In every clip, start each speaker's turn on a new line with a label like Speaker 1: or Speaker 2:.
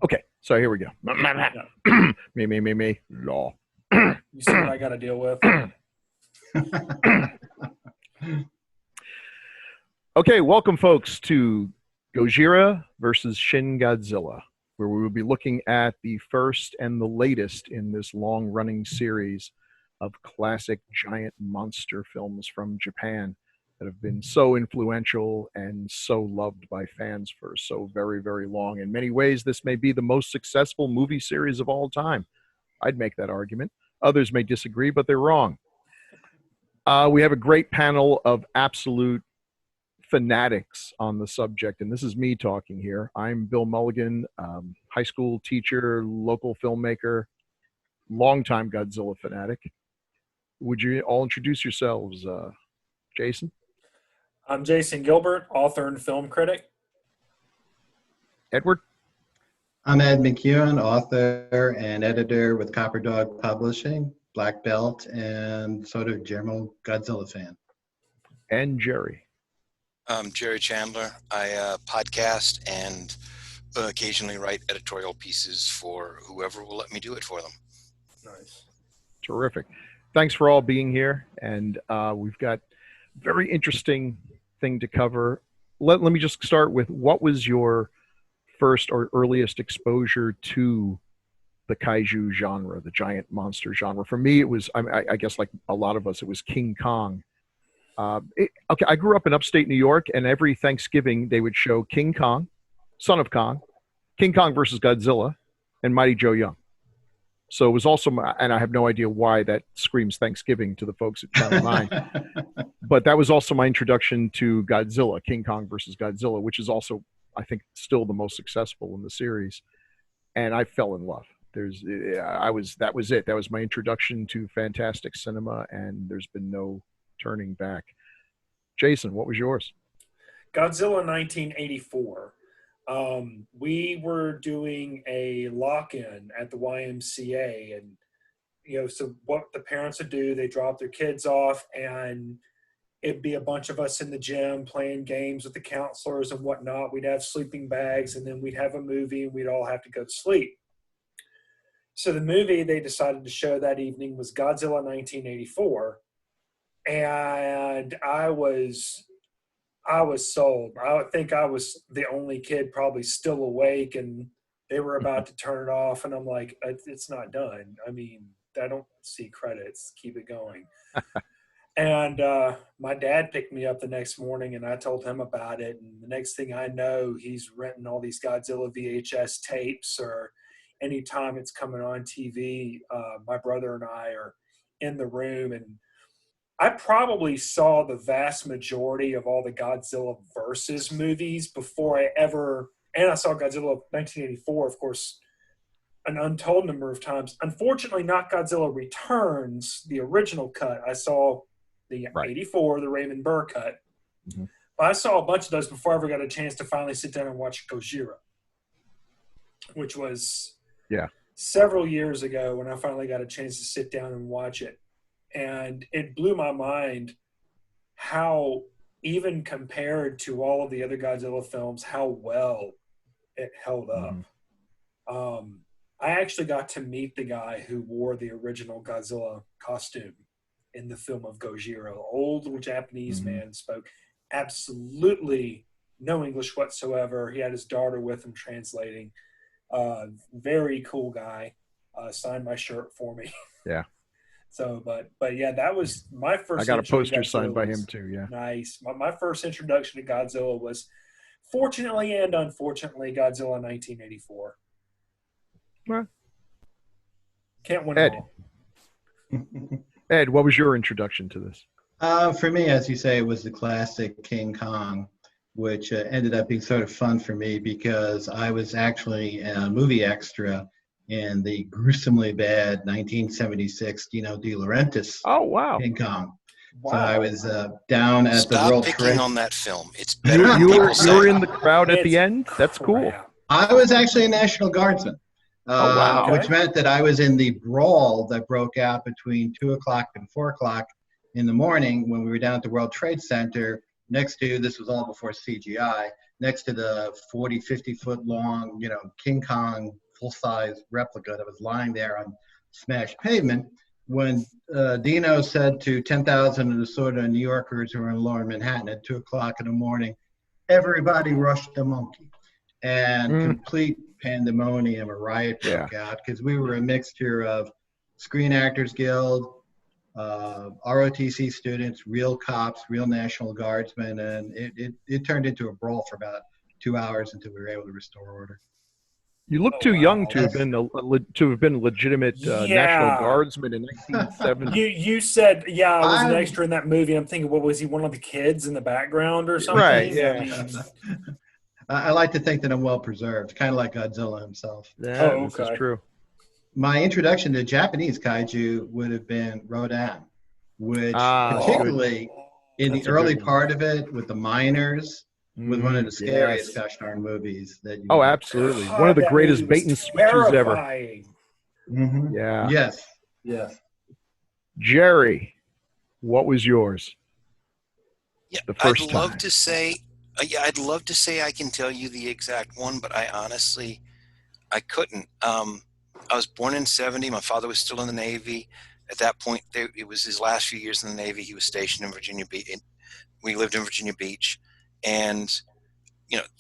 Speaker 1: Okay, so here we go.
Speaker 2: Yeah.
Speaker 1: Me, law.
Speaker 2: You see what I got to deal with?
Speaker 1: Okay, welcome folks to Gojira versus Shin Godzilla, where we will be looking at the first and the latest in this long-running series of classic giant monster films from Japan that have been so influential and so loved by fans for so very, very long. In many ways, this may be the most successful movie series of all time. I'd make that argument. Others may disagree, but they're wrong. We have a great panel of absolute fanatics on the subject, and this is me talking here. I'm Bill Mulligan, high school teacher, local filmmaker, longtime Godzilla fanatic. Would you all introduce yourselves? Jason?
Speaker 2: I'm Jason Gilbert, author and film critic.
Speaker 1: Edward?
Speaker 3: I'm Ed McKeown, author and editor with Copper Dog Publishing, Black Belt, and sort of general Godzilla fan.
Speaker 1: And Jerry?
Speaker 4: I'm Jerry Chandler. I podcast and occasionally write editorial pieces for whoever will let me do it for them.
Speaker 2: Nice.
Speaker 1: Terrific. Thanks for all being here. And we've got a very interesting thing to cover. Let me just start with, what was your first or earliest exposure to the kaiju genre, the giant monster genre? For me, it was, I guess like a lot of us, it was King Kong. Okay, I grew up in upstate New York, and every Thanksgiving they would show King Kong, Son of Kong, King Kong versus Godzilla, and Mighty Joe Young. So it was also, and I have no idea why that screams Thanksgiving to the folks at Channel 9, but that was also my introduction to Godzilla, King Kong versus Godzilla, which is also, I think, still the most successful in the series. And I fell in love. That was it. That was my introduction to fantastic cinema, and there's been no turning back. Jason, what was yours?
Speaker 2: Godzilla 1984. We were doing a lock-in at the YMCA, and so what the parents would do, they drop their kids off, and it'd be a bunch of us in the gym playing games with the counselors and whatnot. We'd have sleeping bags, and then we'd have a movie, and we'd all have to go to sleep. So the movie they decided to show that evening was Godzilla 1984. And I was sold. I think I was the only kid probably still awake, and they were about to turn it off, and I'm like, it's not done. I mean, I don't see credits. Keep it going. And my dad picked me up the next morning, and I told him about it. And the next thing I know, he's renting all these Godzilla VHS tapes, or anytime it's coming on TV, my brother and I are in the room, and I probably saw the vast majority of all the Godzilla versus movies before I saw Godzilla 1984, of course, an untold number of times. Unfortunately, not Godzilla Returns, the original cut. I saw the 84, the Raymond Burr cut. Mm-hmm. But I saw a bunch of those before I ever got a chance to finally sit down and watch Gojira, which was several years ago when I finally got a chance to sit down and watch it. And it blew my mind how, even compared to all of the other Godzilla films, how well it held up. Mm-hmm. I actually got to meet the guy who wore the original Godzilla costume in the film of Gojira. Old little Japanese man, spoke absolutely no English whatsoever. He had his daughter with him translating. Very cool guy. Signed my shirt for me.
Speaker 1: Yeah.
Speaker 2: So, but yeah, that was my first.
Speaker 1: I got a poster signed by him too. Yeah.
Speaker 2: Nice. My first introduction to Godzilla was, fortunately and unfortunately, Godzilla 1984.
Speaker 1: Well,
Speaker 2: can't win
Speaker 1: Ed.
Speaker 2: all.
Speaker 1: Ed, what was your introduction to this?
Speaker 3: For me, as you say, it was the classic King Kong, which ended up being sort of fun for me because I was actually a movie extra in the gruesomely bad 1976 Dino De Laurentiis King Kong. Wow. So I was down at the World Trade.
Speaker 4: Stop picking on that film. It's better than
Speaker 1: you
Speaker 4: people
Speaker 1: were in the crowd at the end? That's cool.
Speaker 3: I was actually a National Guardsman, which meant that I was in the brawl that broke out between 2 o'clock and 4 o'clock in the morning when we were down at the World Trade Center next to, this was all before CGI, next to the 40, 50 foot long, King Kong full-size replica that was lying there on smashed pavement, when Dino said to 10,000 of the sort of New Yorkers who were in lower Manhattan at 2 o'clock in the morning, everybody rushed the monkey. And complete pandemonium, a riot broke out, because we were a mixture of Screen Actors Guild, ROTC students, real cops, real National Guardsmen, and it turned into a brawl for about 2 hours until we were able to restore order.
Speaker 1: You look too young to have been legitimate National Guardsman in 1970.
Speaker 2: You said, I was an extra in that movie. I'm thinking, what was he, one of the kids in the background or something?
Speaker 1: Right, yeah.
Speaker 2: I mean,
Speaker 3: I like to think that I'm well preserved, kind of like Godzilla himself.
Speaker 1: Yeah, this is true.
Speaker 3: My introduction to Japanese kaiju would have been Rodan, which particularly in the early part of it with the miners was one of the scariest gosh darn movies that you
Speaker 1: absolutely. One of the greatest bait and switches ever.
Speaker 3: Mm-hmm.
Speaker 1: Yeah.
Speaker 3: Yes.
Speaker 1: Jerry, what was yours?
Speaker 4: Yeah,
Speaker 1: the first
Speaker 4: I'd love to say I can tell you the exact one, but I couldn't. I was born in 70. My father was still in the Navy. At that point, it was his last few years in the Navy. He was stationed in Virginia Beach. We lived in Virginia Beach. And,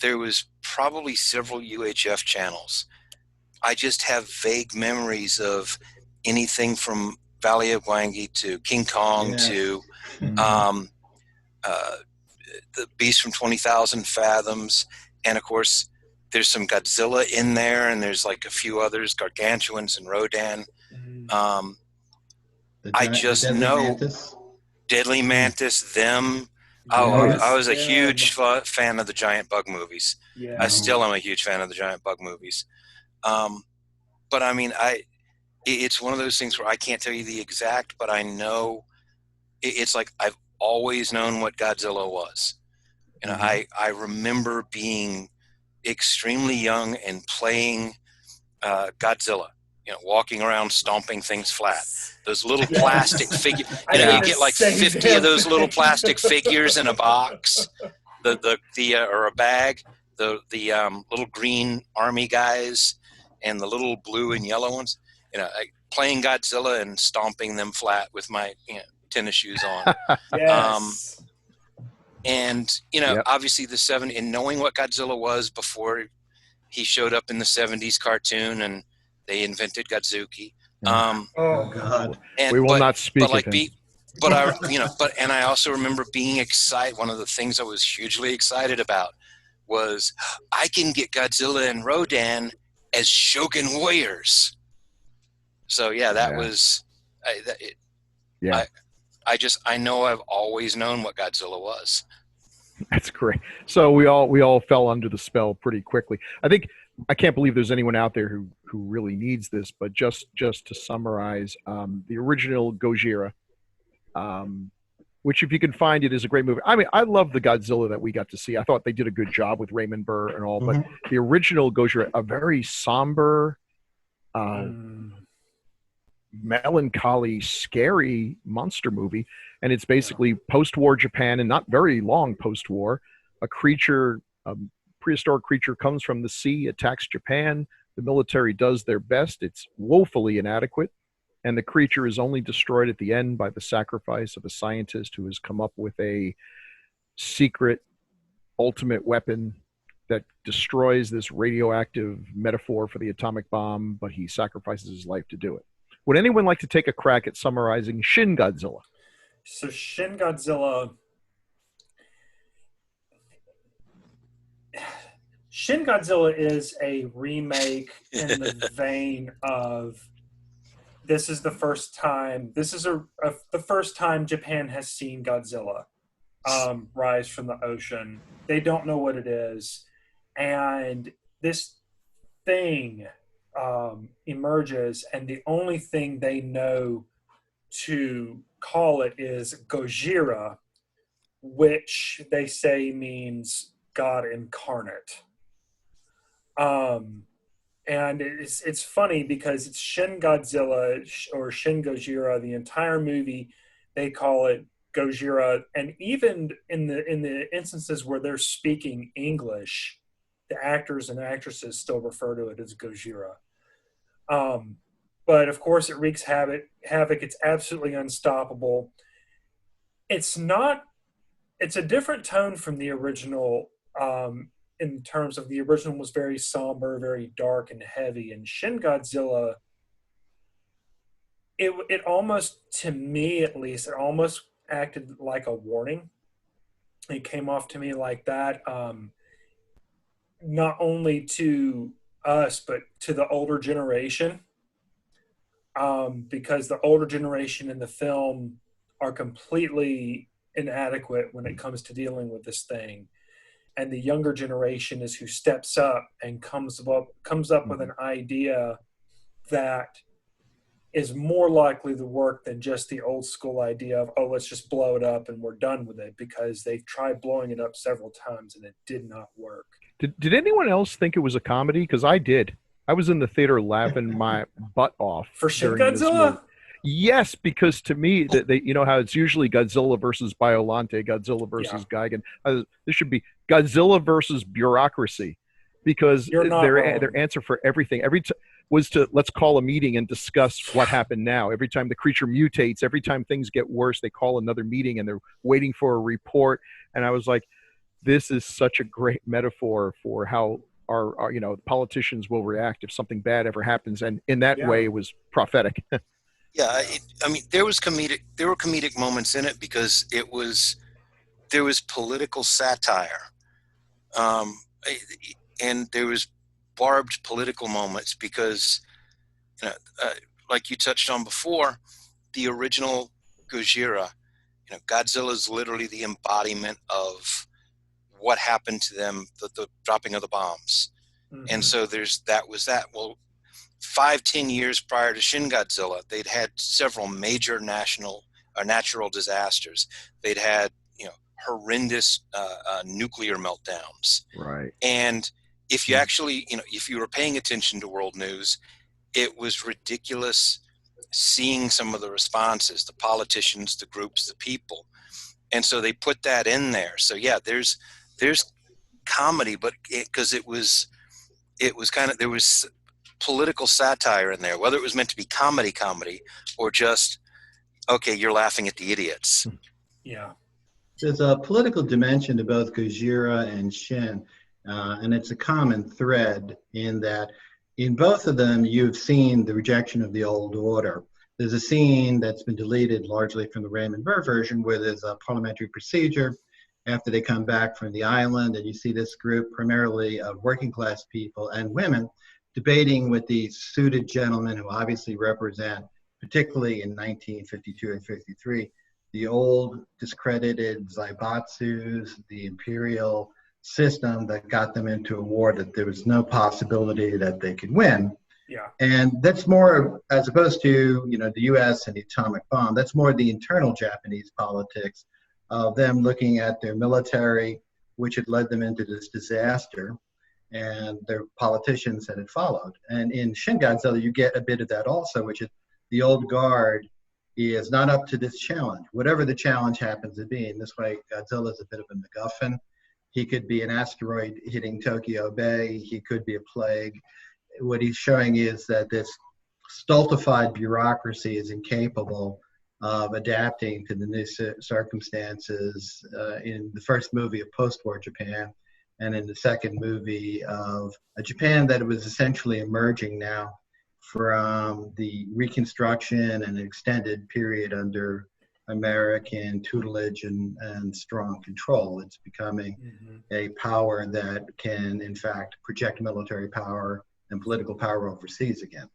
Speaker 4: there was probably several UHF channels. I just have vague memories of anything from Valley of Gwangi to King Kong to the Beast from 20,000 Fathoms. And, of course, there's some Godzilla in there, and there's like a few others, Gargantuans and Rodan. I just know Mantis. Deadly Mantis, them. I was a huge fan of the giant bug movies. Yeah. I still am a huge fan of the giant bug movies. But I mean, it's one of those things where I can't tell you the exact, but I know it's like I've always known what Godzilla was. I remember being extremely young and playing Godzilla, walking around stomping things flat. Those little plastic figures, you get like 50 of those little plastic figures in a box, or a bag. The little green army guys and the little blue and yellow ones. Playing Godzilla and stomping them flat with my tennis shoes on.
Speaker 2: Yes.
Speaker 4: And obviously the 70s, and knowing what Godzilla was before he showed up in the 70s cartoon and they invented Godzuki.
Speaker 3: Oh God!
Speaker 1: We will not speak of him.
Speaker 4: And I also remember being excited. One of the things I was hugely excited about was I can get Godzilla and Rodan as Shogun warriors. So was. I know I've always known what Godzilla was.
Speaker 1: That's great. So we all fell under the spell pretty quickly. I can't believe there's anyone out there who really needs this, but just to summarize, the original Gojira, which if you can find it is a great movie. I mean, I love the Godzilla that we got to see. I thought they did a good job with Raymond Burr and all, but the original Gojira, a very somber, melancholy, scary monster movie. And it's basically post-war Japan, and not very long post-war. A prehistoric creature comes from the sea, attacks Japan. The military does their best. It's woefully inadequate. And the creature is only destroyed at the end by the sacrifice of a scientist who has come up with a secret ultimate weapon that destroys this radioactive metaphor for the atomic bomb, but he sacrifices his life to do it. Would anyone like to take a crack at summarizing Shin Godzilla?
Speaker 2: So Shin Godzilla is a remake in the vein of this is the first time Japan has seen Godzilla rise from the ocean. They don't know what it is, and this thing emerges, and the only thing they know to call it is Gojira, which they say means God incarnate. And it's funny because it's Shin Godzilla or Shin Gojira. The entire movie, they call it Gojira, and even in the instances where they're speaking English, the actors and actresses still refer to it as Gojira. But of course, it wreaks havoc. It's absolutely unstoppable. It's a different tone from the original. In terms of the original was very somber, very dark and heavy, and Shin Godzilla, it almost, to me at least, it almost acted like a warning. It came off to me like that, not only to us but to the older generation, because the older generation in the film are completely inadequate when it comes to dealing with this thing. And the younger generation is who steps up and comes up with an idea that is more likely to work than just the old school idea of, oh, let's just blow it up and we're done with it, because they've tried blowing it up several times and it did not work.
Speaker 1: Did anyone else think it was a comedy? Because I did. I was in the theater laughing my butt off.
Speaker 2: For Shin Godzilla?
Speaker 1: Yes, because to me, you know how it's usually Godzilla versus Biollante, Godzilla versus Gigan. This should be Godzilla versus bureaucracy, because their answer for everything was to let's call a meeting and discuss what happened now. Every time the creature mutates, every time things get worse, they call another meeting and they're waiting for a report. And I was like, this is such a great metaphor for how our politicians will react if something bad ever happens. And in that way, it was prophetic.
Speaker 4: Yeah, I mean, there were comedic moments in it because there was political satire, and there was barbed political moments because, like you touched on before, the original Gojira, Godzilla is literally the embodiment of what happened to them, the dropping of the bombs, and so that was that. Well, 5-10 years prior to Shin Godzilla, they'd had several major natural disasters. They'd had, horrendous nuclear meltdowns.
Speaker 1: Right.
Speaker 4: And if you actually, if you were paying attention to world news, it was ridiculous seeing some of the responses, the politicians, the groups, the people. And so they put that in there. So yeah, there's comedy, but because it was kind of, there was political satire in there, whether it was meant to be comedy or just, okay, you're laughing at the idiots.
Speaker 2: Yeah.
Speaker 3: There's a political dimension to both Gojira and Shin, and it's a common thread in that in both of them, you've seen the rejection of the old order. There's a scene that's been deleted largely from the Raymond Burr version where there's a parliamentary procedure after they come back from the island, and you see this group primarily of working class people and women debating with these suited gentlemen who obviously represent, particularly in 1952 and 53, the old discredited zaibatsus, the imperial system that got them into a war that there was no possibility that they could win.
Speaker 2: Yeah.
Speaker 3: And that's more, as opposed to, the US and the atomic bomb, that's more the internal Japanese politics of them looking at their military, which had led them into this disaster, and their politicians that had followed. And in Shin Godzilla, you get a bit of that also, which is the old guard is not up to this challenge, whatever the challenge happens to be. In this way, Godzilla is a bit of a MacGuffin. He could be an asteroid hitting Tokyo Bay. He could be a plague. What he's showing is that this stultified bureaucracy is incapable of adapting to the new circumstances in the first movie of post-war Japan, and in the second movie of a Japan that was essentially emerging now from the Reconstruction and extended period under American tutelage and strong control. It's becoming a power that can, in fact, project military power and political power overseas again.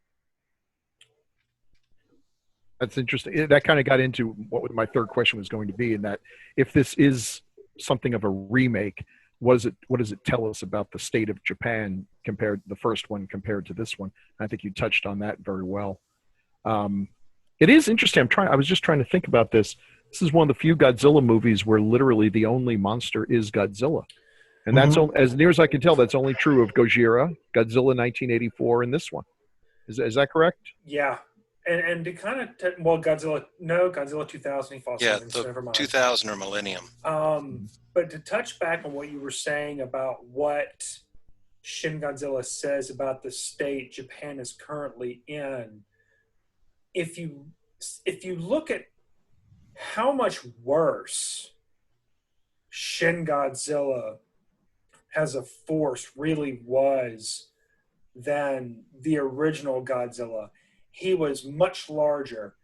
Speaker 1: That's interesting. That kind of got into what my third question was going to be, in that if this is something of a remake, what does it tell us about the state of Japan compared to the first one compared to this one? I think you touched on that very well. It is interesting. I was just trying to think about this. This is one of the few Godzilla movies where literally the only monster is Godzilla. And that's, as near as I can tell, that's only true of Gojira, Godzilla 1984, and this one. Is that correct?
Speaker 2: Yeah. And to kind of Godzilla 2000 he fought something, so never mind.
Speaker 4: 2000 or Millennium.
Speaker 2: But to touch back on what you were saying about what Shin Godzilla says about the state Japan is currently in, if you look at how much worse Shin Godzilla as a force really was than the original Godzilla. He was much larger.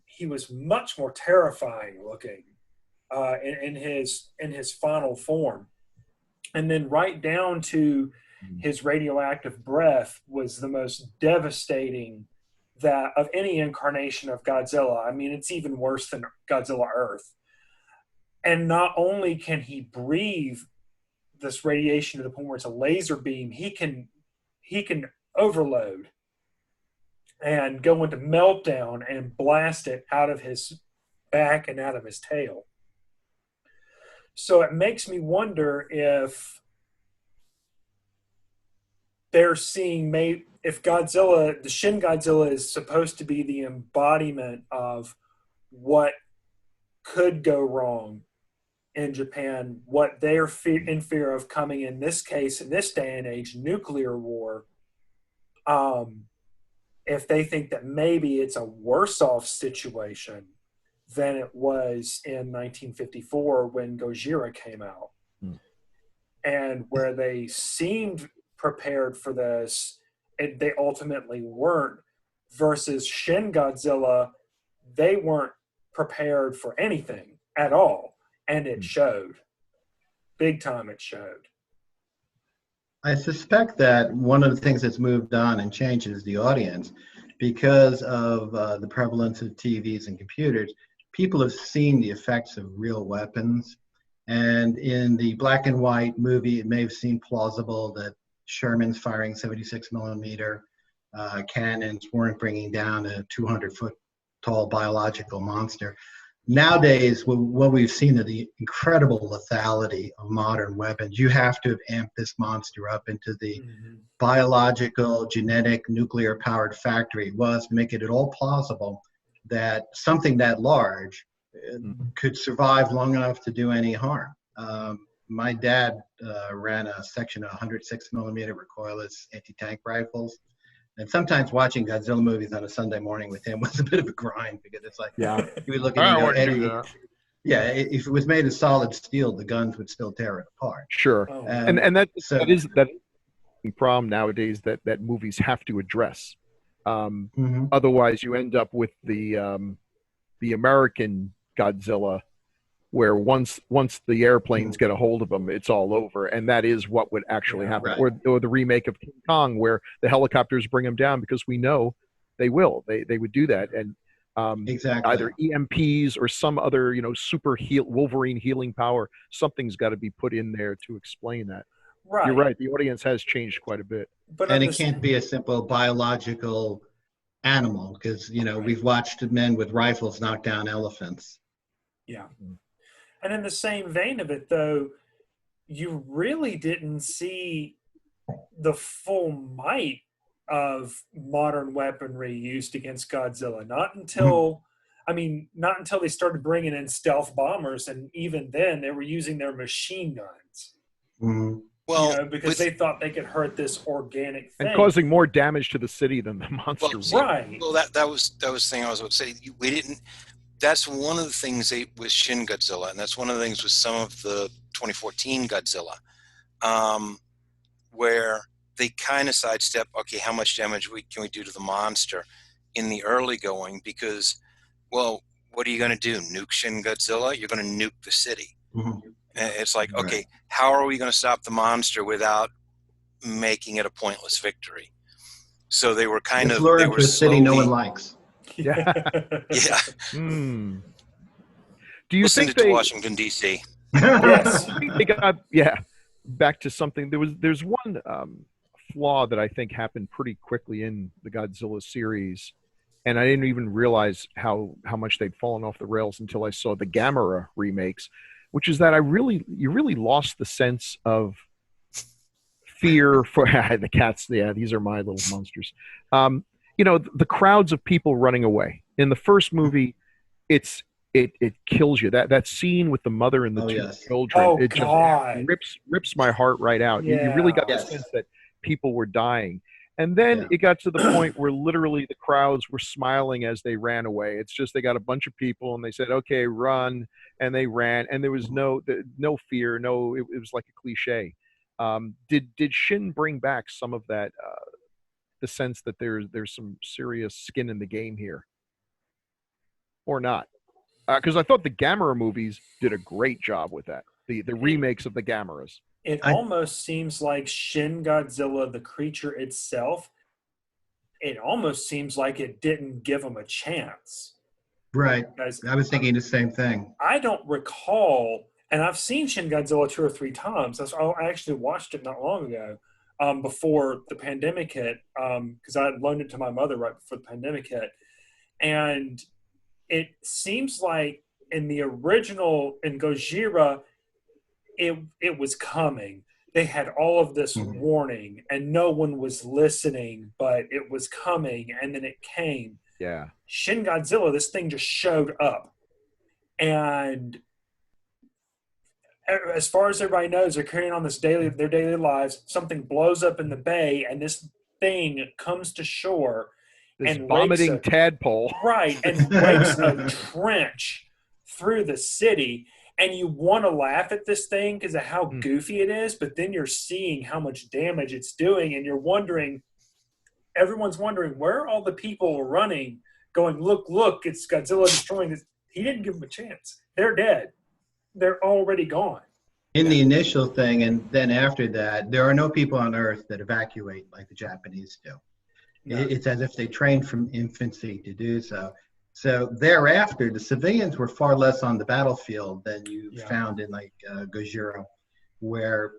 Speaker 2: He was much more terrifying looking in his final form. And then right down to his radioactive breath was the most devastating that of any incarnation of Godzilla. I mean, it's even worse than Godzilla Earth. And not only can he breathe this radiation to the point where it's a laser beam, he can overload and go into meltdown and blast it out of his back and out of his tail. So it makes me wonder if they're seeing if Godzilla, the Shin Godzilla, is supposed to be the embodiment of what could go wrong in Japan, what they're in fear of coming in this case, in this day and age, nuclear war. If they think that maybe it's a worse off situation than it was in 1954 when Gojira came out, and where they seemed prepared for this, and they ultimately weren't, versus Shin Godzilla, they weren't prepared for anything at all, and it showed. Big time it showed.
Speaker 3: I suspect that one of the things that's moved on and changed is the audience. Because of the prevalence of TVs and computers, people have seen the effects of real weapons. And in the black and white movie, it may have seemed plausible that Sherman's firing 76 millimeter cannons weren't bringing down a 200-foot tall biological monster. Nowadays, what we've seen of the incredible lethality of modern weapons, you have to have amped this monster up into the biological, genetic, nuclear-powered factory it was to make it at all plausible that something that large could survive long enough to do any harm. My dad ran a section of 106 millimeter recoilless anti-tank rifles. And sometimes watching Godzilla movies on a Sunday morning with him was a bit of a grind, because it's like, you would look at it and go, Eddie, if it was made of solid steel, the guns would still tear it apart.
Speaker 1: Sure. And that is the problem nowadays that movies have to address. Otherwise, you end up with the American Godzilla, where once the airplanes get a hold of them, it's all over, and that is what would actually happen. Right. Or the remake of King Kong, where the helicopters bring them down, because we know they will. They would do that, and either EMPs or some other super Wolverine healing power. Something's got to be put in there to explain that. Right. You're right. The audience has changed quite a bit,
Speaker 3: and it can't be a simple biological animal, because we've watched men with rifles knock down elephants.
Speaker 2: Yeah. And in the same vein of it, though, you really didn't see the full might of modern weaponry used against Godzilla. Not until they started bringing in stealth bombers, and even then they were using their machine guns. Well, because they thought they could hurt this organic thing,
Speaker 1: and causing more damage to the city than the monster.
Speaker 2: Right.
Speaker 4: Well, that was the thing I was about to say. We didn't. That's one of the things with Shin Godzilla, and that's one of the things with some of the 2014 Godzilla, where they kind of sidestep, okay, how much damage can we do to the monster in the early going? Because, well, what are you going to do? Nuke Shin Godzilla? You're going to nuke the city. It's like, okay, how are we going to stop the monster without making it a pointless victory? So they were kind of
Speaker 3: they were a city no one likes.
Speaker 1: Yeah.
Speaker 4: Yeah.
Speaker 1: Do you
Speaker 4: Listen
Speaker 1: think
Speaker 4: to Washington D.C.
Speaker 1: Yes. They got back to something. There's one flaw that I think happened pretty quickly in the Godzilla series, and I didn't even realize how much they'd fallen off the rails until I saw the Gamera remakes, which is that you really lost the sense of fear for the cats. Yeah, these are my little monsters. the crowds of people running away. In the first movie, it kills you. That scene with the mother and the two children,
Speaker 2: Oh
Speaker 1: it
Speaker 2: God.
Speaker 1: just rips my heart right out. You really got the sense that people were dying. And then it got to the point where literally the crowds were smiling as they ran away. It's just they got a bunch of people and they said, "Okay, run," and they ran, and there was no fear, it was like a cliche. Did Shin bring back some of that, the sense that there's some serious skin in the game here, or not? Because I thought the Gamera movies did a great job with that. The remakes of the Gameras.
Speaker 2: It almost seems like Shin Godzilla, the creature itself, it almost seems like it didn't give him a chance.
Speaker 3: Right. I was thinking the same thing.
Speaker 2: I don't recall, and I've seen Shin Godzilla 2 or 3 times. I actually watched it not long ago, before the pandemic hit, because I loaned it to my mother right before the pandemic hit. And it seems like in the original, in Gojira, it was coming. They had all of this warning and no one was listening, but it was coming, and then it came.
Speaker 1: Yeah.
Speaker 2: Shin Godzilla, this thing just showed up. And as far as everybody knows, they're carrying on their daily lives. Something blows up in the bay, and this thing comes to shore.
Speaker 1: This vomiting tadpole.
Speaker 2: Right, and rakes a trench through the city. And you want to laugh at this thing because of how goofy it is, but then you're seeing how much damage it's doing, and you're wondering, everyone's wondering, where are all the people running, going, look, it's Godzilla destroying this. He didn't give them a chance. They're dead. They're already gone.
Speaker 3: In the initial thing, and then after that, there are no people on Earth that evacuate like the Japanese do. No. It's as if they trained from infancy to do so. So thereafter, the civilians were far less on the battlefield than you found in like Gojira, where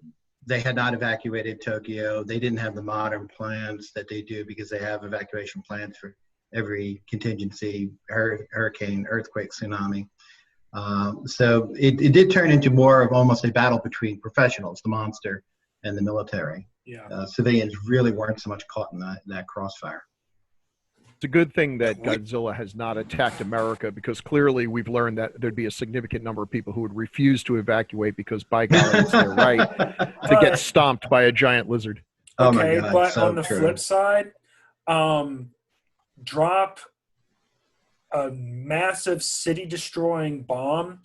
Speaker 3: they had not evacuated Tokyo. They didn't have the modern plans that they do because they have evacuation plans for every contingency, hurricane, earthquake, tsunami. So it did turn into more of almost a battle between professionals, the monster and the military.
Speaker 2: Yeah.
Speaker 3: Civilians really weren't so much caught in that crossfire.
Speaker 1: It's a good thing that Godzilla has not attacked America, because clearly we've learned that there'd be a significant number of people who would refuse to evacuate because, by golly, it's their right to get stomped by a giant lizard.
Speaker 2: Okay, oh my God, but so on the flip side, drop a massive city-destroying bomb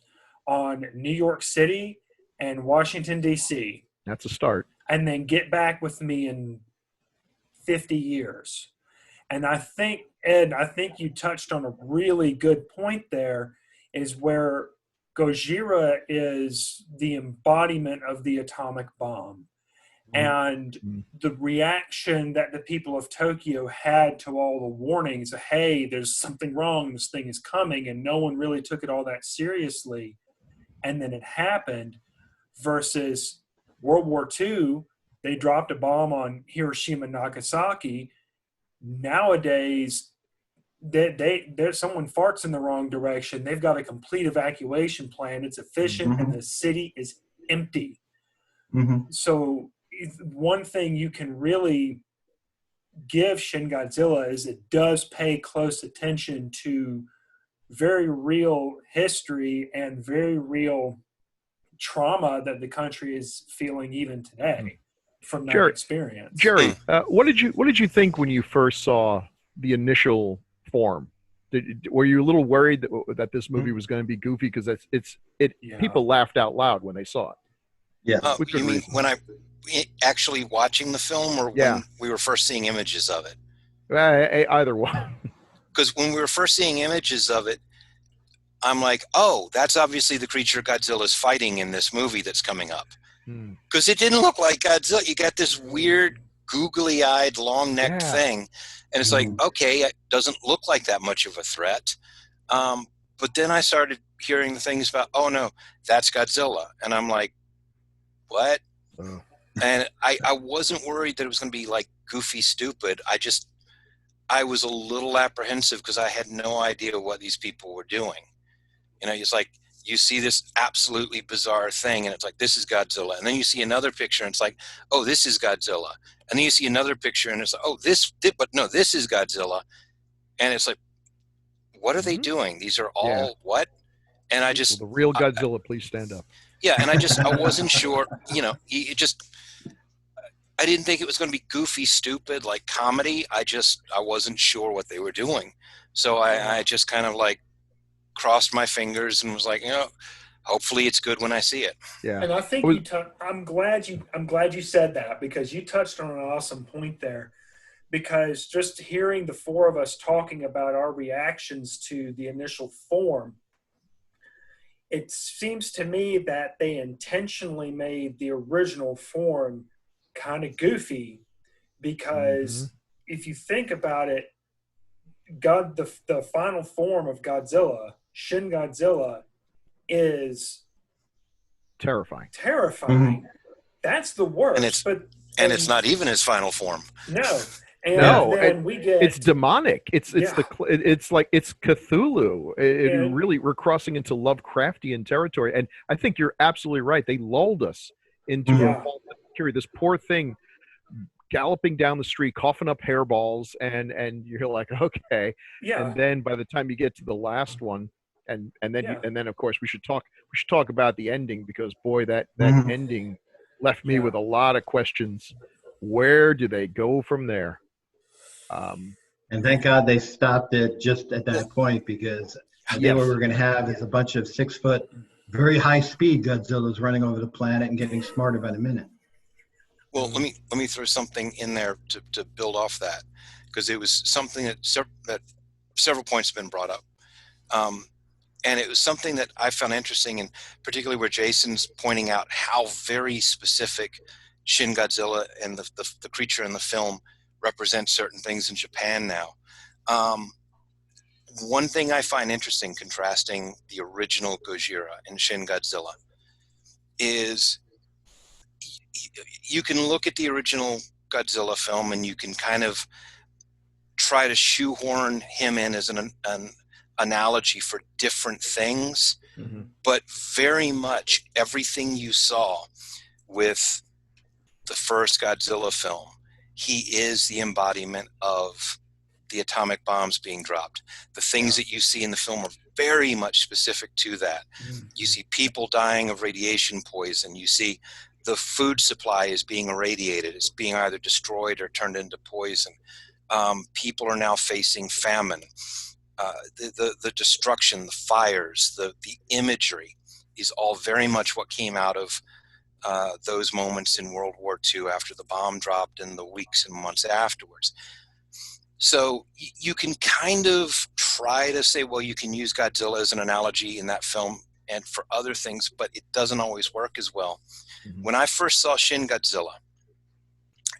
Speaker 2: on New York City and Washington, D.C.
Speaker 1: That's a start.
Speaker 2: And then get back with me in 50 years. And I think, Ed, you touched on a really good point there, is where Gojira is the embodiment of the atomic bomb. And the reaction that the people of Tokyo had to all the warnings, hey, there's something wrong, this thing is coming, and no one really took it all that seriously. And then it happened, versus World War II, they dropped a bomb on Hiroshima and Nagasaki. Nowadays, someone farts in the wrong direction. They've got a complete evacuation plan. It's efficient, and the city is empty. So one thing you can really give Shin Godzilla is it does pay close attention to very real history and very real trauma that the country is feeling even today from that experience.
Speaker 1: Jerry, what did you think when you first saw the initial form? Were you a little worried that this movie was going to be goofy? Because people laughed out loud when they saw it.
Speaker 3: Yeah.
Speaker 4: You mean when I actually watching the film, or when we were first seeing images of it?
Speaker 1: Either one.
Speaker 4: Because when we were first seeing images of it, I'm like, oh, that's obviously the creature Godzilla's fighting in this movie that's coming up. Because it didn't look like Godzilla. You got this weird, googly-eyed, long-necked thing. And it's like, okay, it doesn't look like that much of a threat. But then I started hearing the things about, oh, no, that's Godzilla. And I'm like, what? And I wasn't worried that it was going to be, like, goofy, stupid. I was a little apprehensive because I had no idea what these people were doing. You know, it's like, you see this absolutely bizarre thing, and it's like, this is Godzilla. And then you see another picture, and it's like, oh, this is Godzilla. And then you see another picture, and it's like, oh, this is Godzilla. And it's like, what are they doing? These are all what? And I just...
Speaker 1: the real Godzilla, please stand up.
Speaker 4: Yeah, and I wasn't sure, you know, I didn't think it was going to be goofy, stupid, like comedy. I wasn't sure what they were doing. So I just kind of like crossed my fingers and was like, you know, hopefully it's good when I see it.
Speaker 2: Yeah. And I think I'm glad you said that, because you touched on an awesome point there. Because just hearing the four of us talking about our reactions to the initial form, it seems to me that they intentionally made the original form kind of goofy, because if you think about it, the final form of Godzilla, Shin Godzilla, is
Speaker 1: terrifying.
Speaker 2: Mm-hmm. That's the worst.
Speaker 4: And it's not even his final form.
Speaker 2: No. And then
Speaker 1: it's demonic. It's like it's Cthulhu. We're crossing into Lovecraftian territory. And I think you're absolutely right. They lulled us into a false security. This poor thing galloping down the street, coughing up hairballs, and you're like, okay. Yeah. And then by the time you get to the last one, and then of course we should talk about the ending, because boy, that ending left me with a lot of questions. Where do they go from there?
Speaker 3: And thank God they stopped it just at that point, because I think what we're going to have is a bunch of 6 foot, very high speed Godzillas running over the planet and getting smarter by the minute.
Speaker 4: Well, let me throw something in there to build off that, because it was something that several points have been brought up. And it was something that I found interesting, and particularly where Jason's pointing out how very specific Shin Godzilla and the creature in the film represents certain things in Japan now. One thing I find interesting, contrasting the original Gojira and Shin Godzilla, is you can look at the original Godzilla film and you can kind of try to shoehorn him in as an analogy for different things, but very much everything you saw with the first Godzilla film, he is the embodiment of the atomic bombs being dropped. The things that you see in the film are very much specific to that. You see people dying of radiation poison. You see the food supply is being irradiated. It's being either destroyed or turned into poison. People are now facing famine. The destruction, the fires, the imagery is all very much what came out of those moments in World War II after the bomb dropped and the weeks and months afterwards. So you can kind of try to say, well, you can use Godzilla as an analogy in that film and for other things, but it doesn't always work as well. When I first saw Shin Godzilla,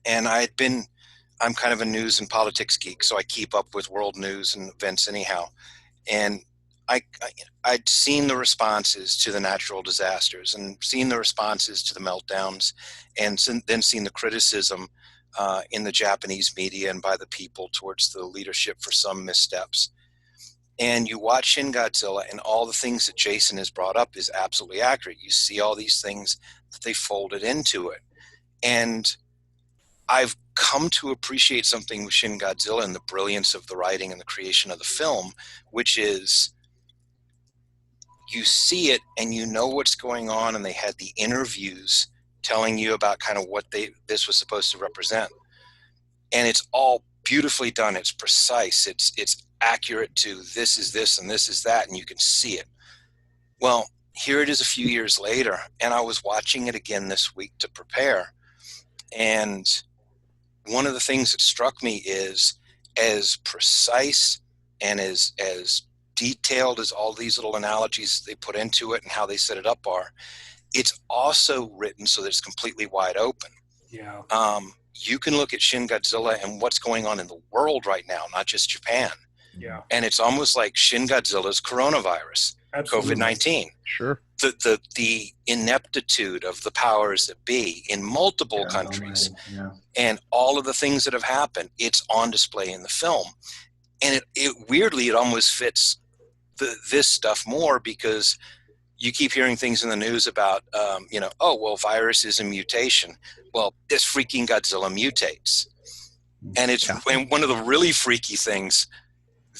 Speaker 4: and I'm kind of a news and politics geek, so I keep up with world news and events anyhow. And I'd seen the responses to the natural disasters and seen the responses to the meltdowns, and then seen the criticism in the Japanese media and by the people towards the leadership for some missteps. And you watch Shin Godzilla, and all the things that Jason has brought up is absolutely accurate. You see all these things that they folded into it. And I've come to appreciate something with Shin Godzilla and the brilliance of the writing and the creation of the film, which is you see it and you know what's going on, and they had the interviews telling you about kind of what this was supposed to represent. And it's all beautifully done. It's precise. It's accurate to this is this and this is that, and you can see it. Well, here it is a few years later, and I was watching it again this week to prepare. And one of the things that struck me is, as precise and as detailed as all these little analogies they put into it and how they set it up are, it's also written so that it's completely wide open.
Speaker 2: Yeah.
Speaker 4: You can look at Shin Godzilla and what's going on in the world right now, not just Japan.
Speaker 2: Yeah.
Speaker 4: And it's almost like Shin Godzilla's coronavirus, COVID-19.
Speaker 1: Sure.
Speaker 4: The ineptitude of the powers that be in multiple countries, and all of the things that have happened, it's on display in the film. And it weirdly, it almost fits this stuff more, because you keep hearing things in the news about, oh, well, virus is a mutation. Well, this freaking Godzilla mutates. And it's and one of the really freaky things,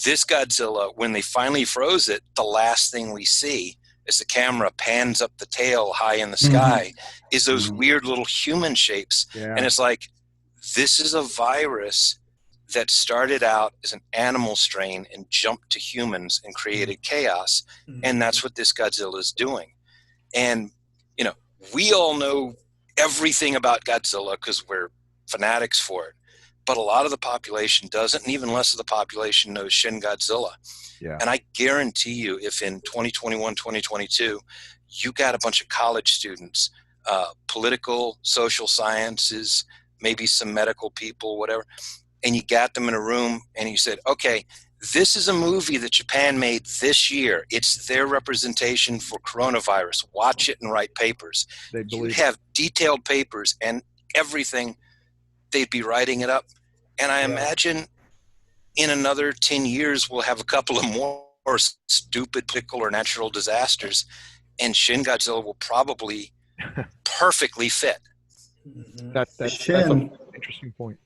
Speaker 4: this Godzilla, when they finally froze it, the last thing we see as the camera pans up the tail high in the sky is those weird little human shapes.
Speaker 1: Yeah.
Speaker 4: And it's like, this is a virus that started out as an animal strain and jumped to humans and created chaos. And that's what this Godzilla is doing. And, we all know everything about Godzilla because we're fanatics for it. But a lot of the population doesn't, and even less of the population knows Shin Godzilla.
Speaker 1: Yeah.
Speaker 4: And I guarantee you, if in 2021, 2022, you got a bunch of college students, political, social sciences, maybe some medical people, whatever, and you got them in a room and you said, okay, this is a movie that Japan made this year. It's their representation for coronavirus. Watch it and write papers. You'd have detailed papers and everything. They'd be writing it up. And I imagine in another 10 years, we'll have a couple of more stupid political or natural disasters, and Shin Godzilla will probably perfectly fit.
Speaker 1: That's an interesting point.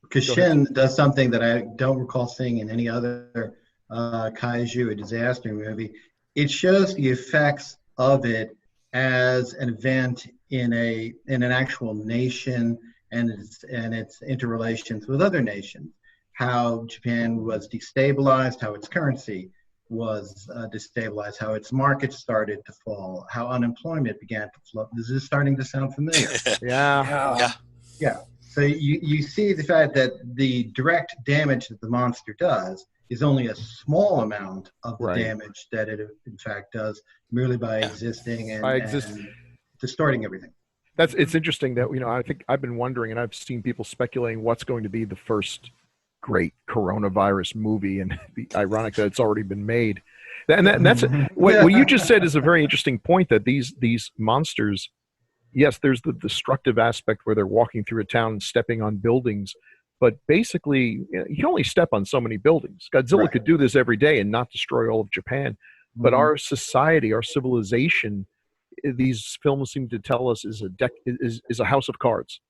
Speaker 3: Because Shin does something that I don't recall seeing in any other kaiju or disaster movie. It shows the effects of it as an event in an actual nation and its interrelations with other nations. How Japan was destabilized, how its currency was destabilized, how its markets started to fall, how unemployment began to flow. This is starting to sound familiar.
Speaker 1: Yeah.
Speaker 3: So you see the fact that the direct damage that the monster does is only a small amount of the damage that it in fact does merely by existing and distorting everything.
Speaker 1: It's interesting that, I think I've been wondering, and I've seen people speculating what's going to be the first great coronavirus movie, and it'd be ironic that it's already been made. And that's what you just said is a very interesting point, that these monsters, yes, there's the destructive aspect where they're walking through a town and stepping on buildings, but basically you can only step on so many buildings. Godzilla could do this every day and not destroy all of Japan, but our society, our civilization, these films seem to tell us is a house of cards.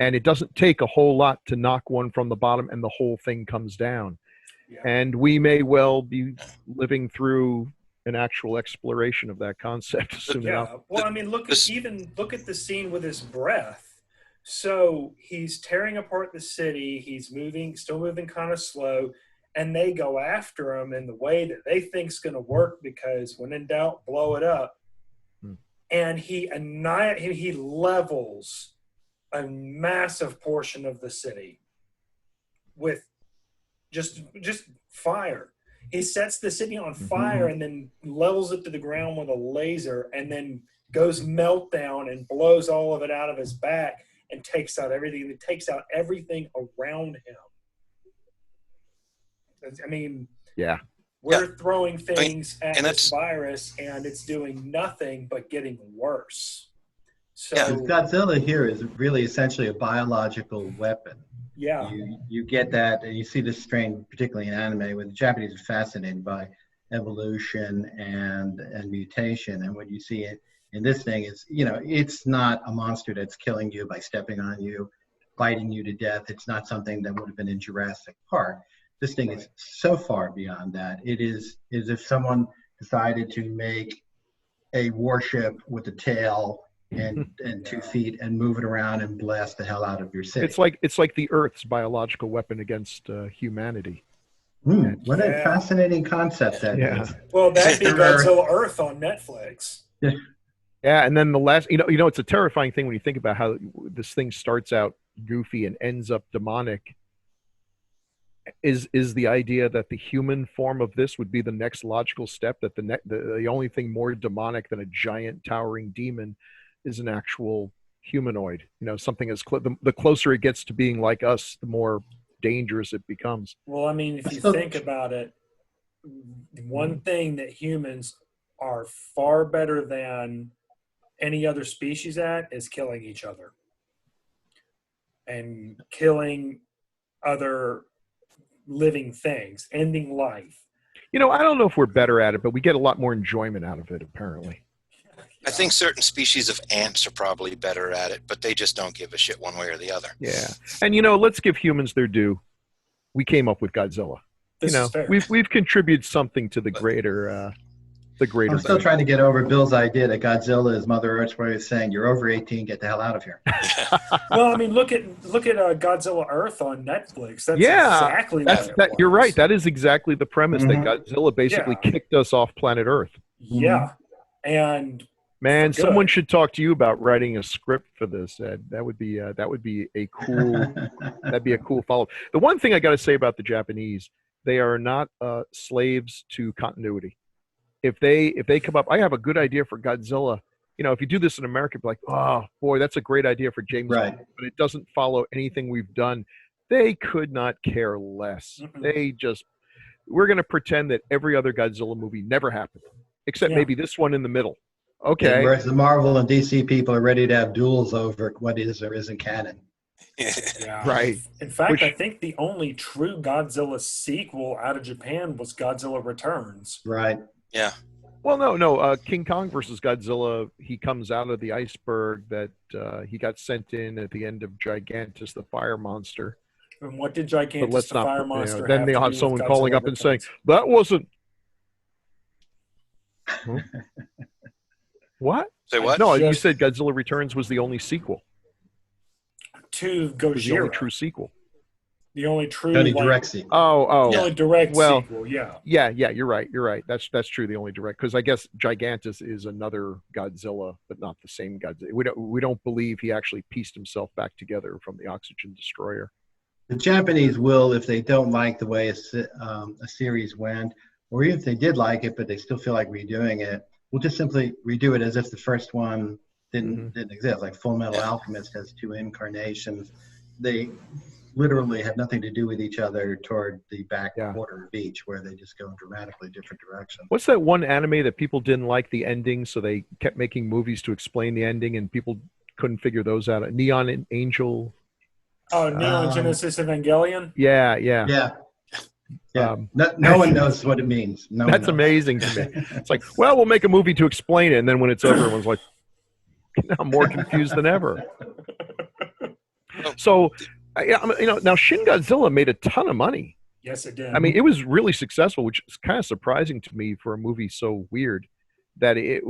Speaker 1: And it doesn't take a whole lot to knock one from the bottom and the whole thing comes down. And we may well be living through an actual exploration of that concept soon enough.
Speaker 2: Well, I mean, look at the scene with his breath. So he's tearing apart the city. He's still moving kind of slow, and they go after him in the way that they think's going to work, because when in doubt, blow it up. And he levels a massive portion of the city with just fire. He sets the city on fire and then levels it to the ground with a laser, and then goes meltdown and blows all of it out of his back and takes out everything. It takes out everything around him. I mean, we're throwing things at this virus, and it's doing nothing but getting worse. So
Speaker 3: Godzilla here is really essentially a biological weapon.
Speaker 2: Yeah.
Speaker 3: You get that, and you see this strain, particularly in anime, where the Japanese are fascinated by evolution and mutation. And what you see in this thing is, it's not a monster that's killing you by stepping on you, biting you to death. It's not something that would have been in Jurassic Park. This thing is so far beyond that. It is as if someone decided to make a warship with a tail and 2 feet and move it around and blast the hell out of your city.
Speaker 1: It's like the Earth's biological weapon against humanity.
Speaker 3: What a fascinating concept that is.
Speaker 2: Well, that'd be Godzilla Earth on Netflix.
Speaker 1: Yeah, and then the last, it's a terrifying thing when you think about how this thing starts out goofy and ends up demonic. Is the idea that the human form of this would be the next logical step, that the only thing more demonic than a giant towering demon is an actual humanoid, something the closer it gets to being like us, the more dangerous it becomes.
Speaker 2: Well, I mean, if you think about it, one thing that humans are far better than any other species at is killing each other and killing other living things, ending life.
Speaker 1: I don't know if we're better at it, but we get a lot more enjoyment out of it, apparently.
Speaker 4: I think certain species of ants are probably better at it, but they just don't give a shit one way or the other.
Speaker 1: Yeah. And, let's give humans their due. We came up with Godzilla.
Speaker 2: This is fair.
Speaker 1: We've contributed something to the greater
Speaker 3: I'm still trying to get over Bill's idea that Godzilla is Mother Earth's way of saying, you're over 18, get the hell out of here.
Speaker 2: Well, I mean, look at Godzilla Earth on Netflix. That's exactly what it was.
Speaker 1: You're right. That is exactly the premise, that Godzilla basically kicked us off planet Earth.
Speaker 2: Yeah. And
Speaker 1: man, someone should talk to you about writing a script for this, Ed. That would be a cool that'd be a cool follow. The one thing I got to say about the Japanese, they are not slaves to continuity. If they come up, I have a good idea for Godzilla. If you do this in America, be like, oh boy, that's a great idea for James Bond, but it doesn't follow anything we've done. They could not care less. We're going to pretend that every other Godzilla movie never happened, except maybe this one in the middle. Okay.
Speaker 3: Whereas the Marvel and DC people are ready to have duels over what is or isn't canon.
Speaker 2: Yeah.
Speaker 1: Right.
Speaker 2: In fact, I think the only true Godzilla sequel out of Japan was Godzilla Returns.
Speaker 3: Right.
Speaker 4: Yeah.
Speaker 1: Well, no. King Kong versus Godzilla, he comes out of the iceberg that he got sent in at the end of Gigantus, the fire monster.
Speaker 2: And what did Gigantus, the fire monster,
Speaker 1: then they have someone calling up and saying, that wasn't... Huh? What?
Speaker 4: Say what?
Speaker 1: No, you said Godzilla Returns was the only sequel.
Speaker 2: To
Speaker 1: It was the
Speaker 2: Gojira.
Speaker 1: only true sequel.
Speaker 2: The only true
Speaker 3: direct sequel.
Speaker 1: Oh.
Speaker 2: The only direct sequel, yeah.
Speaker 1: Yeah, you're right. That's true, the only direct. Because I guess Gigantus is another Godzilla, but not the same Godzilla. We don't believe he actually pieced himself back together from the oxygen destroyer.
Speaker 3: The Japanese will, if they don't like the way a series went, or even if they did like it, but they still feel like redoing it, we'll just simply redo it as if the first one didn't exist. Like Full Metal Alchemist has 2 incarnations. They literally have nothing to do with each other toward the back quarter of each, where they just go in dramatically different directions.
Speaker 1: What's that one anime that people didn't like the ending, so they kept making movies to explain the ending, and people couldn't figure those out? Neon Angel.
Speaker 2: Oh, Neon Genesis Evangelion?
Speaker 1: Yeah.
Speaker 3: Yeah. No one knows what it means.
Speaker 1: That's amazing to me. It's like, well, we'll make a movie to explain it, and then when it's over, everyone's like, I'm more confused than ever. So, now Shin Godzilla made a ton of money.
Speaker 2: Yes, it did.
Speaker 1: I mean, it was really successful, which is kind of surprising to me for a movie so weird that it,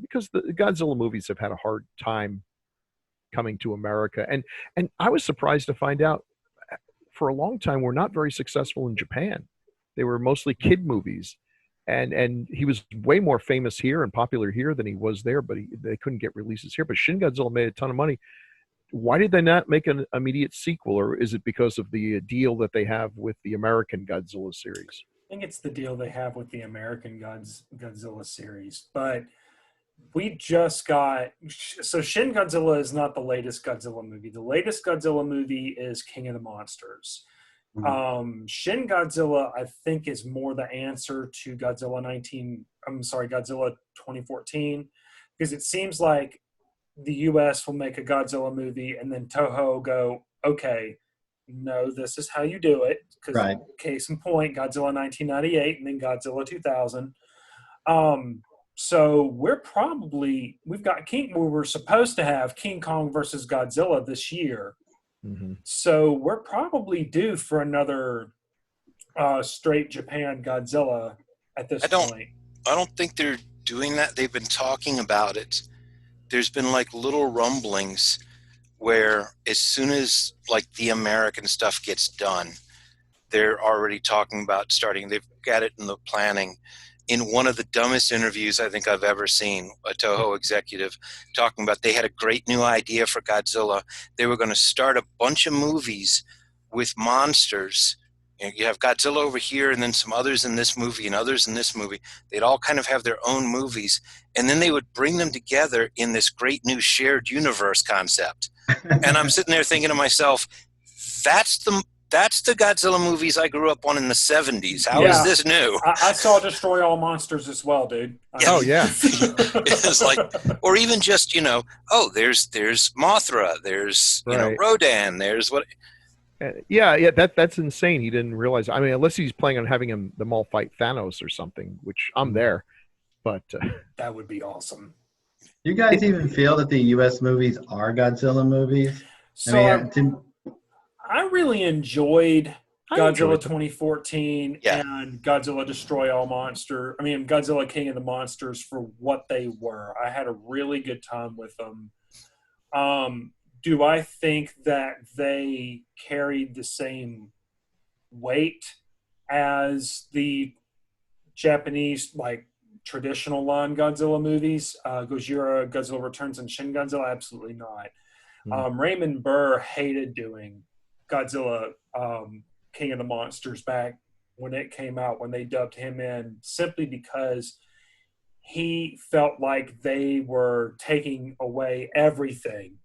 Speaker 1: because the Godzilla movies have had a hard time coming to America, and I was surprised to find out for a long time were not very successful in Japan. They were mostly kid movies, and he was way more famous here and popular here than he was there, but they couldn't get releases here. But Shin Godzilla made a ton of money. Why did they not make an immediate sequel, or is it because of the deal that they have with the American Godzilla series?
Speaker 2: I think it's the deal they have with the American Godzilla series, but we just got... So Shin Godzilla is not the latest Godzilla movie. The latest Godzilla movie is King of the Monsters. Shin Godzilla, I think, is more the answer to Godzilla 2014, because it seems like the U.S. will make a Godzilla movie, and then Toho will go, okay, no, this is how you do it. Because case in point, Godzilla 1998 and then Godzilla 2000. So we were supposed to have King Kong versus Godzilla this year. So we're probably due for another straight Japan Godzilla at this point.
Speaker 4: I don't think they're doing that. They've been talking about it. There's been like little rumblings where as soon as like the American stuff gets done, they're already talking about starting. They've got it in the planning. In one of the dumbest interviews I think I've ever seen, a Toho executive talking about they had a great new idea for Godzilla. They were going to start a bunch of movies with monsters. You have Godzilla over here and then some others in this movie and others in this movie. They'd all kind of have their own movies. And then they would bring them together in this great new shared universe concept. And I'm sitting there thinking to myself, that's the Godzilla movies I grew up on in the 70s. How is this new?
Speaker 2: I saw Destroy All Monsters as well, dude.
Speaker 1: Oh, yeah.
Speaker 4: It's like, or even just, there's Mothra, there's, Rodan, there's what.
Speaker 1: Yeah, that's insane. He didn't realize. I mean, unless he's planning on having them all fight Thanos or something, which I'm there. But
Speaker 2: that would be awesome.
Speaker 3: You guys even feel that the U.S. movies are Godzilla movies?
Speaker 2: So I really enjoyed Godzilla 2014 and Godzilla Destroy All Monsters. I mean, Godzilla King of the Monsters for what they were. I had a really good time with them. Do I think that they carried the same weight as the Japanese, like, traditional line Godzilla movies? Gojira, Godzilla Returns, and Shin Godzilla? Absolutely not. Raymond Burr hated doing Godzilla King of the Monsters back when it came out, when they dubbed him in, simply because he felt like they were taking away everything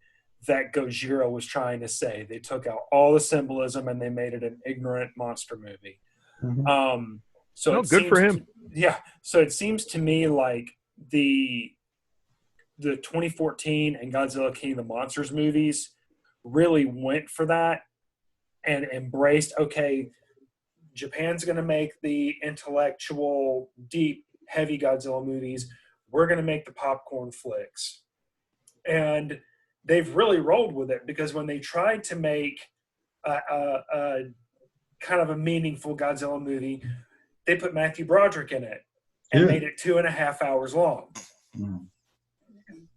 Speaker 2: that Gojira was trying to say. They took out all the symbolism and they made it an ignorant monster movie. So
Speaker 1: good for him.
Speaker 2: So it seems to me like the 2014 and Godzilla King of the Monsters movies really went for that and embraced, okay, Japan's going to make the intellectual, deep, heavy Godzilla movies. We're going to make the popcorn flicks. And they've really rolled with it, because when they tried to make a kind of a meaningful Godzilla movie, they put Matthew Broderick in it and made it 2.5 hours long.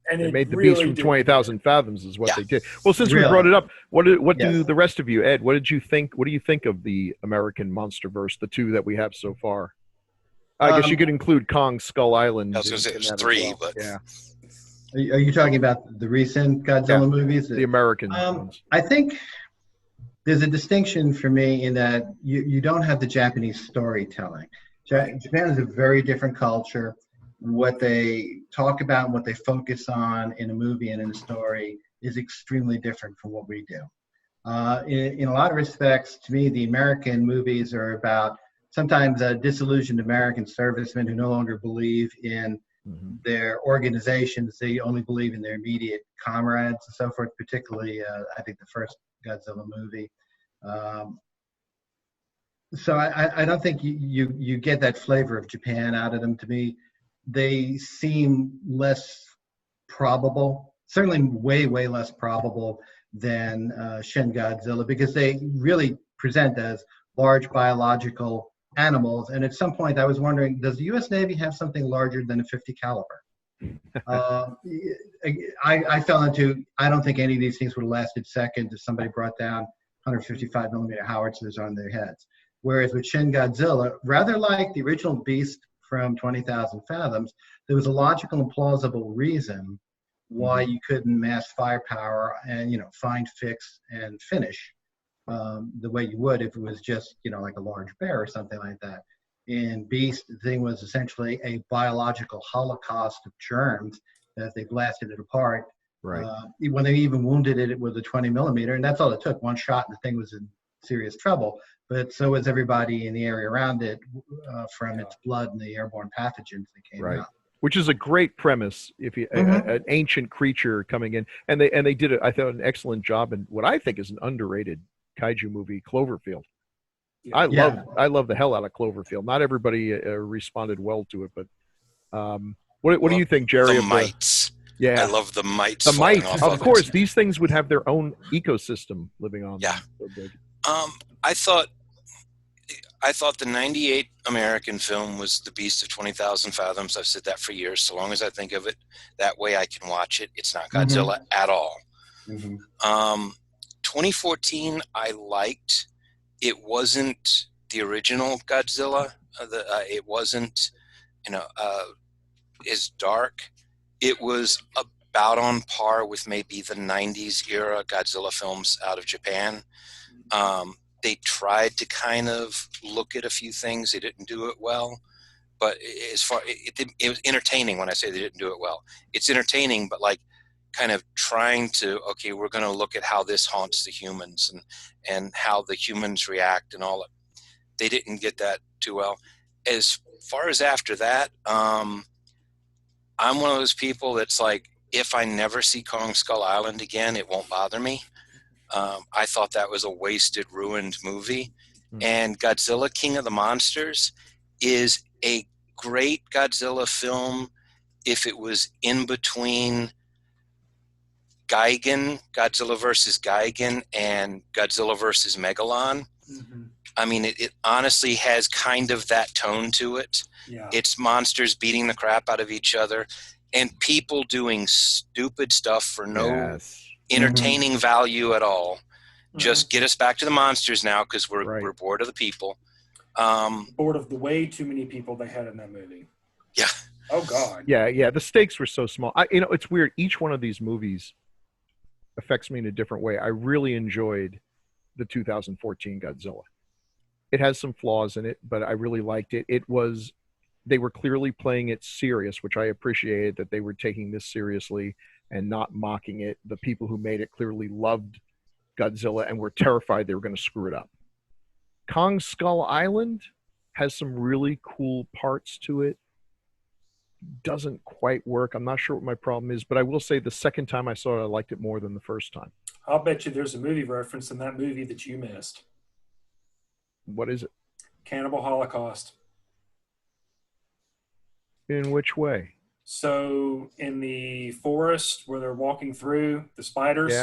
Speaker 2: And
Speaker 1: they made the Beast from 20,000 Fathoms is what they did. Well, since we brought it up, what do the rest of you, Ed, what did you think? What do you think of the American MonsterVerse, the two that we have so far? I guess you could include Kong Skull Island.
Speaker 4: I was going to say it was three, but
Speaker 3: yeah. Are you talking about the recent Godzilla movies?
Speaker 1: The American ones.
Speaker 3: I think there's a distinction for me in that you don't have the Japanese storytelling. Japan is a very different culture. What they talk about and what they focus on in a movie and in a story is extremely different from what we do. In a lot of respects, to me, the American movies are about sometimes disillusioned American servicemen who no longer believe in their organizations. They only believe in their immediate comrades and so forth, particularly, I think, the first Godzilla movie. So I don't think you get that flavor of Japan out of them. To me, they seem less probable, certainly way less probable than Shin Godzilla, because they really present as large biological animals. And at some point I was wondering, does the U.S. Navy have something larger than a .50 caliber? I fell into, I don't think any of these things would have lasted seconds if somebody brought down 155 millimeter howitzers on their heads. Whereas with Shin Godzilla, rather like the original Beast from 20,000 Fathoms, there was a logical and plausible reason why you couldn't mass firepower and, find, fix, and finish the way you would if it was just, like a large bear or something like that. In Beast, the thing was essentially a biological holocaust of germs that they blasted it apart.
Speaker 1: Right.
Speaker 3: When they even wounded it with a 20 millimeter, and that's all it took. One shot and the thing was in serious trouble. But so was everybody in the area around it from its blood and the airborne pathogens that came out.
Speaker 1: Which is a great premise. If you an ancient creature coming in, and they did it, I thought, an excellent job in what I think is an underrated kaiju movie, Cloverfield. I love the hell out of Cloverfield. Not everybody responded well to it, but what do you think, Jerry?
Speaker 4: The mites. I love the mites.
Speaker 1: The mites, of course. These things would have their own ecosystem living on.
Speaker 4: Yeah.
Speaker 1: So big.
Speaker 4: I thought the '98 American film was The Beast of 20,000 Fathoms. I've said that for years. So long as I think of it that way, I can watch it. It's not Godzilla at all. 2014, I liked. It wasn't the original Godzilla. It wasn't, as dark. It was about on par with maybe the 90s era Godzilla films out of Japan. They tried to kind of look at a few things. They didn't do it well. But as far it was entertaining. When I say they didn't do it well, it's entertaining, but like kind of trying to, okay, we're going to look at how this haunts the humans and how the humans react and all that. They didn't get that too well. As far as after that, I'm one of those people that's like, if I never see Kong Skull Island again, it won't bother me. I thought that was a wasted, ruined movie. And Godzilla, King of the Monsters is a great Godzilla film if it was in between Godzilla versus Gigan, and Godzilla versus Megalon. Mm-hmm. I mean, it honestly has kind of that tone to it.
Speaker 2: Yeah.
Speaker 4: It's monsters beating the crap out of each other and people doing stupid stuff for no entertaining value at all. Just get us back to the monsters now because we're bored of the people.
Speaker 2: Bored of the way too many people they had in that movie.
Speaker 4: Yeah.
Speaker 2: Oh, God.
Speaker 1: Yeah. The stakes were so small. It's weird. Each one of these movies affects me in a different way. I really enjoyed the 2014 Godzilla. It has some flaws in it, but I really liked it. They were clearly playing it serious, which I appreciated, that they were taking this seriously and not mocking it. The people who made it clearly loved Godzilla and were terrified they were going to screw it up. Kong Skull Island has some really cool parts to it. Doesn't quite work. I'm not sure what my problem is, but I will say the second time I saw it, I liked it more than the first time.
Speaker 2: I'll bet you there's a movie reference in that movie that you missed.
Speaker 1: What is it?
Speaker 2: Cannibal Holocaust.
Speaker 1: In which way?
Speaker 2: So in the forest where they're walking through the spiders.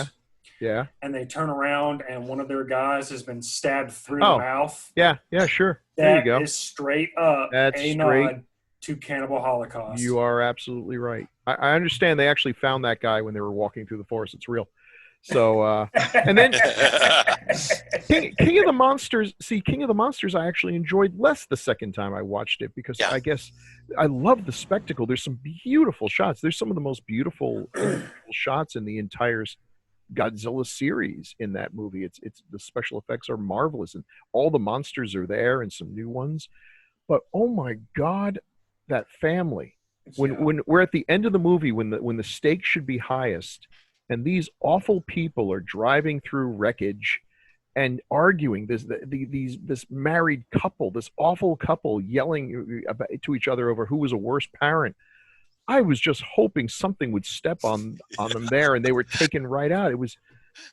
Speaker 1: Yeah.
Speaker 2: And they turn around and one of their guys has been stabbed through the mouth.
Speaker 1: Yeah, sure. There you go.
Speaker 2: That is straight up nod to Cannibal Holocaust.
Speaker 1: You are absolutely right. I understand they actually found that guy when they were walking through the forest. It's real. So, and then King of the Monsters. See, King of the Monsters, I actually enjoyed less the second time I watched it because I guess I love the spectacle. There's some beautiful shots. There's some of the most beautiful shots in the entire Godzilla series in that movie. It's the special effects are marvelous and all the monsters are there and some new ones. But oh my God, that family. When we're at the end of the movie, when the stakes should be highest, and these awful people are driving through wreckage and arguing. This married couple, this awful couple, yelling to each other over who was a worse parent. I was just hoping something would step on them there, and they were taken right out.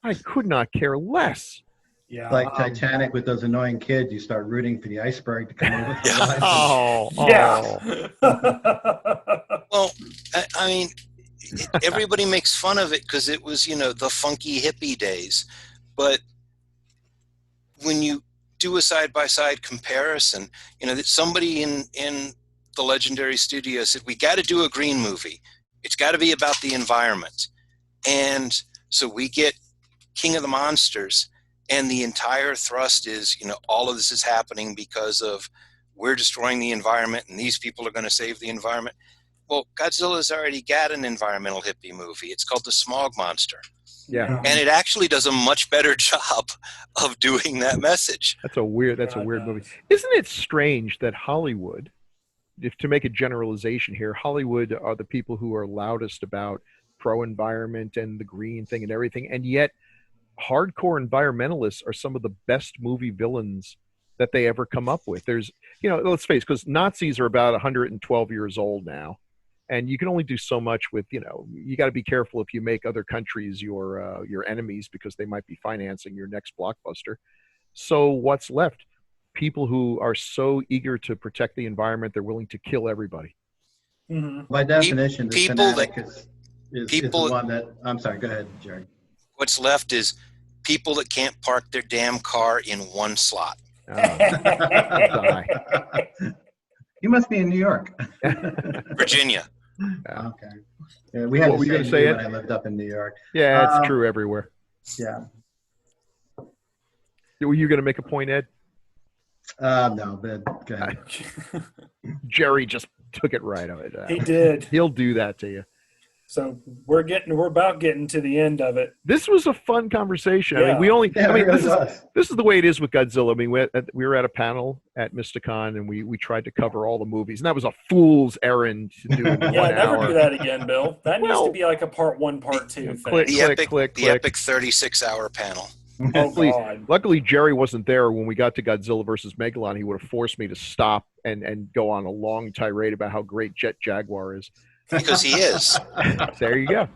Speaker 1: I could not care less.
Speaker 3: Yeah, like Titanic with those annoying kids. You start rooting for the iceberg to come over.
Speaker 4: Well, I mean, everybody makes fun of it because it was, the funky hippie days. But when you do a side-by-side comparison, that somebody in the Legendary Studio said, we got to do a green movie. It's got to be about the environment. And so we get King of the Monsters, and the entire thrust is, all of this is happening because of we're destroying the environment and these people are going to save the environment. Well, Godzilla's already got an environmental hippie movie. It's called The Smog Monster.
Speaker 1: Yeah.
Speaker 4: And it actually does a much better job of doing that message.
Speaker 1: That's a weird movie. Isn't it strange that Hollywood, if to make a generalization here, Hollywood are the people who are loudest about pro-environment and the green thing and everything, and yet hardcore environmentalists are some of the best movie villains that they ever come up with. There's, let's face it, because Nazis are about 112 years old now. And you can only do so much with, you got to be careful if you make other countries your enemies because they might be financing your next blockbuster. So what's left? People who are so eager to protect the environment, they're willing to kill everybody.
Speaker 3: Mm-hmm. By definition, the fanatic is the one that, I'm sorry, go ahead, Jerry.
Speaker 4: What's left is people that can't park their damn car in one slot.
Speaker 3: You must be in New York.
Speaker 4: Virginia.
Speaker 3: Okay. Yeah, we had the same when I lived up in New York.
Speaker 1: Yeah, it's true everywhere.
Speaker 3: Yeah.
Speaker 1: Were you going to make a point, Ed?
Speaker 3: No, but go ahead.
Speaker 1: Jerry just took it right out.
Speaker 2: He did.
Speaker 1: He'll do that to you.
Speaker 2: So we're about getting to the end of it.
Speaker 1: This was a fun conversation.
Speaker 2: Yeah.
Speaker 1: This is the way it is with Godzilla. I mean, we were at a panel at Mysticon, and we tried to cover all the movies, and that was a fool's errand to do in 1 hour.
Speaker 2: Never do that again, Bill. That needs to be like a part 1, part 2 thing.
Speaker 4: The epic 36-hour panel.
Speaker 1: Luckily, Jerry wasn't there when we got to Godzilla versus Megalon. He would have forced me to stop and go on a long tirade about how great Jet Jaguar is.
Speaker 4: Because he is.
Speaker 1: There you go.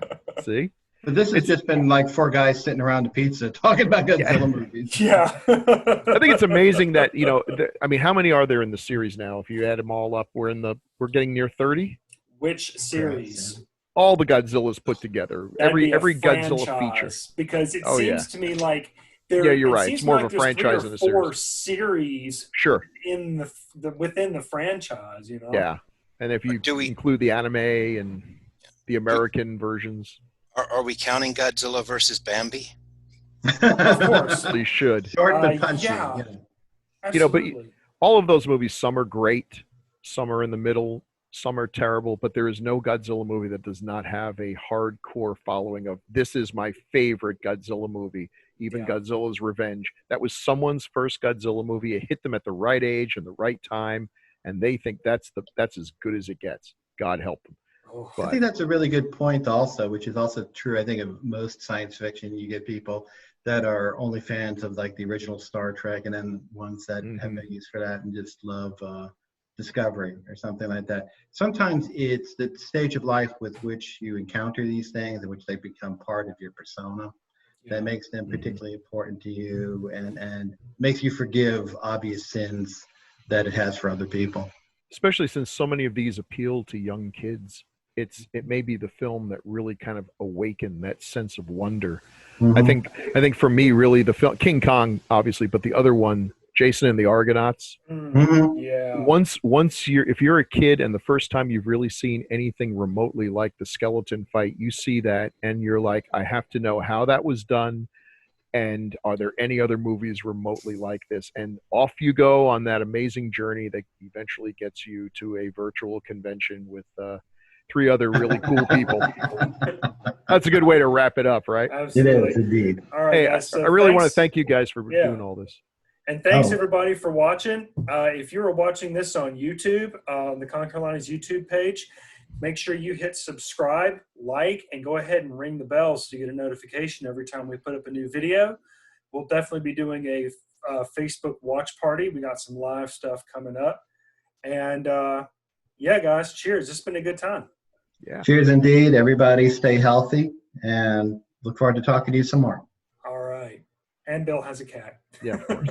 Speaker 1: See?
Speaker 3: But this has just been like four guys sitting around a pizza talking about Godzilla movies.
Speaker 2: Yeah.
Speaker 1: I think it's amazing that, I mean, how many are there in the series now? If you add them all up, we're getting near 30.
Speaker 2: Which series?
Speaker 1: All the Godzillas put together. Every Godzilla feature.
Speaker 2: Because it seems to me like
Speaker 1: you're right. It's more of a franchise than a series.
Speaker 2: 4 series.
Speaker 1: Sure.
Speaker 2: In within the franchise,
Speaker 1: Yeah, and if you include the anime and the American versions.
Speaker 4: Are we counting Godzilla versus Bambi?
Speaker 2: Of course.
Speaker 1: We should.
Speaker 3: Short but punchy.
Speaker 2: Yeah.
Speaker 1: But all of those movies, some are great, some are in the middle, some are terrible, but there is no Godzilla movie that does not have a hardcore following of, this is my favorite Godzilla movie. Even Godzilla's Revenge. That was someone's first Godzilla movie. It hit them at the right age and the right time, and they think that's as good as it gets. God help them.
Speaker 3: I think that's a really good point also, which is also true, I think, of most science fiction. You get people that are only fans of like the original Star Trek, and then ones that have no use for that and just love Discovery or something like that. Sometimes it's the stage of life with which you encounter these things, in which they become part of your persona, that makes them particularly important to you and makes you forgive obvious sins that it has for other people.
Speaker 1: Especially since so many of these appeal to young kids. It may be the film that really kind of awakened that sense of wonder. I think for me, really, the film King Kong, obviously, but the other one, Jason and the Argonauts.
Speaker 2: Yeah.
Speaker 1: Once if you're a kid and the first time you've really seen anything remotely like the skeleton fight, you see that and you're like, I have to know how that was done. And are there any other movies remotely like this? And off you go on that amazing journey that eventually gets you to a virtual convention with 3 other really cool people. That's a good way to wrap it up, right?
Speaker 2: Absolutely.
Speaker 3: It is indeed.
Speaker 2: All right,
Speaker 1: hey,
Speaker 2: guys, so
Speaker 1: I really want to thank you guys for doing all this.
Speaker 2: And thanks everybody for watching. If you're watching this on YouTube, the Con Carolina's YouTube page, make sure you hit subscribe, like, and go ahead and ring the bell so you get a notification every time we put up a new video. We'll definitely be doing a Facebook watch party. We got some live stuff coming up. And yeah, guys, cheers. It's been a good time.
Speaker 1: Yeah.
Speaker 3: Cheers indeed. Everybody stay healthy and look forward to talking to you some more.
Speaker 2: All right. And Bill has a cat.
Speaker 1: Yeah, of course.